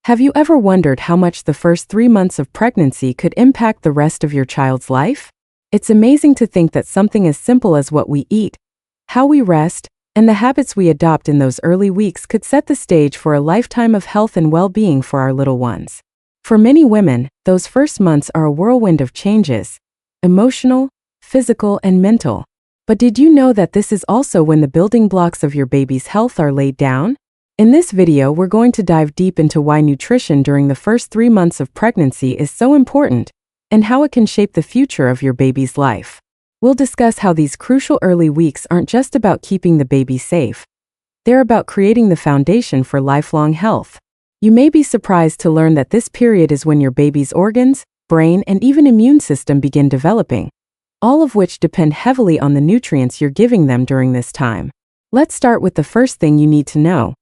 Have you ever wondered how much the first 3 months of pregnancy could impact the rest of your child's life? It's amazing to think that something as simple as what we eat, how we rest, and the habits we adopt in those early weeks could set the stage for a lifetime of health and well-being for our little ones. For many women, those first months are a whirlwind of changes, emotional, physical, and mental. But did you know that this is also when the building blocks of your baby's health are laid down? In this video, we're going to dive deep into why nutrition during the first 3 months of pregnancy is so important and how it can shape the future of your baby's life. We'll discuss how these crucial early weeks aren't just about keeping the baby safe. They're about creating the foundation for lifelong health. You may be surprised to learn that this period is when your baby's organs, brain, and even immune system begin developing, all of which depend heavily on the nutrients you're giving them during this time. Let's start with the first thing you need to know.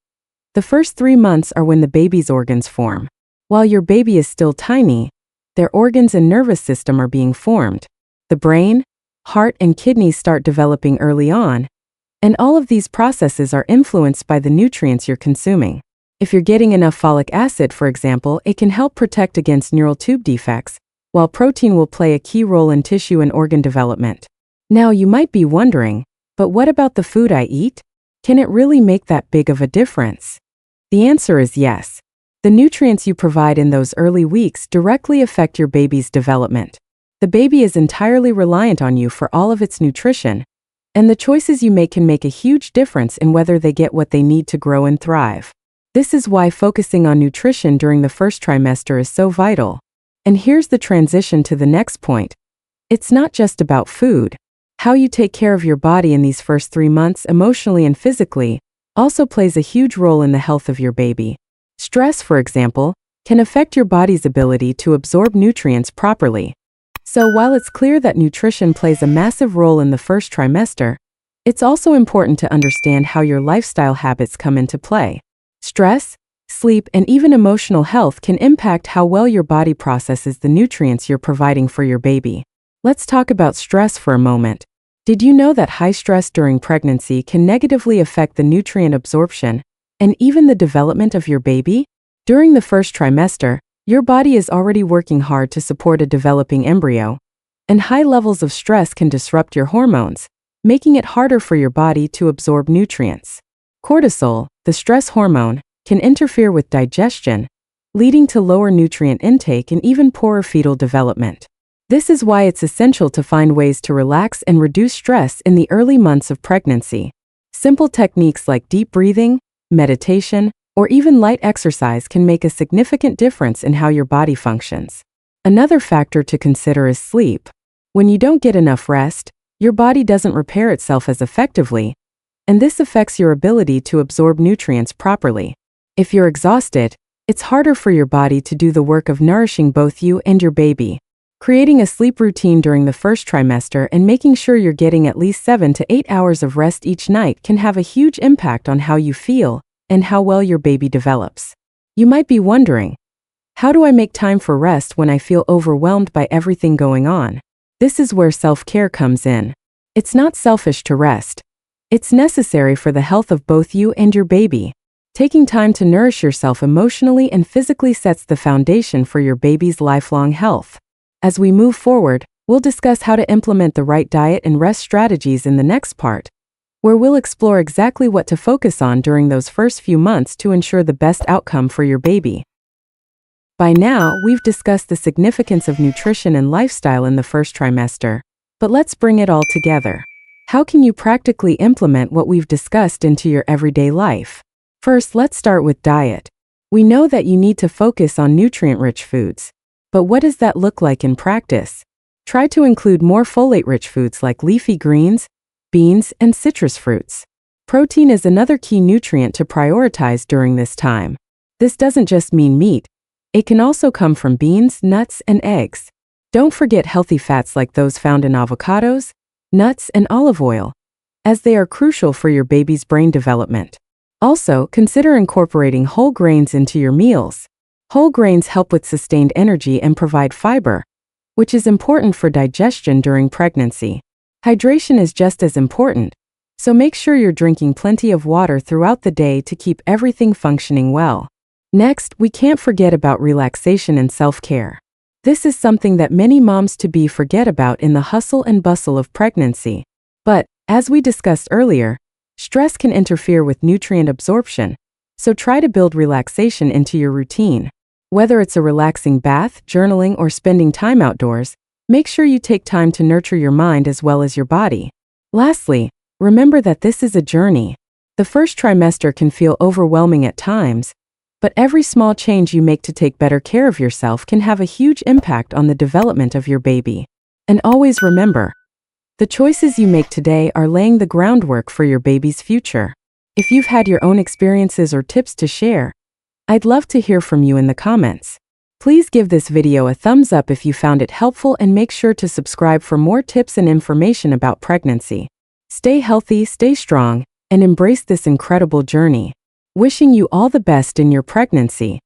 The first 3 months are when the baby's organs form. While your baby is still tiny, their organs and nervous system are being formed. The brain, heart, and kidneys start developing early on, and all of these processes are influenced by the nutrients you're consuming. If you're getting enough folic acid, for example, it can help protect against neural tube defects, while protein will play a key role in tissue and organ development. Now, you might be wondering, but what about the food I eat? Can it really make that big of a difference? The answer is yes. The nutrients you provide in those early weeks directly affect your baby's development. The baby is entirely reliant on you for all of its nutrition, and the choices you make can make a huge difference in whether they get what they need to grow and thrive. This is why focusing on nutrition during the first trimester is so vital. And here's the transition to the next point. It's not just about food. How you take care of your body in these first 3 months, emotionally and physically, also plays a huge role in the health of your baby. Stress, for example, can affect your body's ability to absorb nutrients properly. So while it's clear that nutrition plays a massive role in the first trimester, it's also important to understand how your lifestyle habits come into play. Stress, sleep, and even emotional health can impact how well your body processes the nutrients you're providing for your baby. Let's talk about stress for a moment. Did you know that high stress during pregnancy can negatively affect the nutrient absorption and even the development of your baby? During the first trimester, your body is already working hard to support a developing embryo, and high levels of stress can disrupt your hormones, making it harder for your body to absorb nutrients. Cortisol, the stress hormone, can interfere with digestion, leading to lower nutrient intake and even poorer fetal development. This is why it's essential to find ways to relax and reduce stress in the early months of pregnancy. Simple techniques like deep breathing, meditation, or even light exercise can make a significant difference in how your body functions. Another factor to consider is sleep. When you don't get enough rest, your body doesn't repair itself as effectively, and this affects your ability to absorb nutrients properly. If you're exhausted, it's harder for your body to do the work of nourishing both you and your baby. Creating a sleep routine during the first trimester and making sure you're getting at least 7 to 8 hours of rest each night can have a huge impact on how you feel and how well your baby develops. You might be wondering, how do I make time for rest when I feel overwhelmed by everything going on? This is where self-care comes in. It's not selfish to rest. It's necessary for the health of both you and your baby. Taking time to nourish yourself emotionally and physically sets the foundation for your baby's lifelong health. As we move forward, we'll discuss how to implement the right diet and rest strategies in the next part, where we'll explore exactly what to focus on during those first few months to ensure the best outcome for your baby. By now, we've discussed the significance of nutrition and lifestyle in the first trimester, but let's bring it all together. How can you practically implement what we've discussed into your everyday life? First, let's start with diet. We know that you need to focus on nutrient-rich foods. But what does that look like in practice? Try to include more folate-rich foods like leafy greens, beans, and citrus fruits. Protein is another key nutrient to prioritize during this time. This doesn't just mean meat. It can also come from beans, nuts, and eggs. Don't forget healthy fats like those found in avocados, nuts, and olive oil, as they are crucial for your baby's brain development. Also, consider incorporating whole grains into your meals. Whole grains help with sustained energy and provide fiber, which is important for digestion during pregnancy. Hydration is just as important, so make sure you're drinking plenty of water throughout the day to keep everything functioning well. Next, we can't forget about relaxation and self-care. This is something that many moms-to-be forget about in the hustle and bustle of pregnancy. But, as we discussed earlier, stress can interfere with nutrient absorption, so try to build relaxation into your routine. Whether it's a relaxing bath, journaling, or spending time outdoors, make sure you take time to nurture your mind as well as your body. Lastly, remember that this is a journey. The first trimester can feel overwhelming at times, but every small change you make to take better care of yourself can have a huge impact on the development of your baby. And always remember, the choices you make today are laying the groundwork for your baby's future. If you've had your own experiences or tips to share, I'd love to hear from you in the comments. Please give this video a thumbs up if you found it helpful and make sure to subscribe for more tips and information about pregnancy. Stay healthy, stay strong, and embrace this incredible journey. Wishing you all the best in your pregnancy.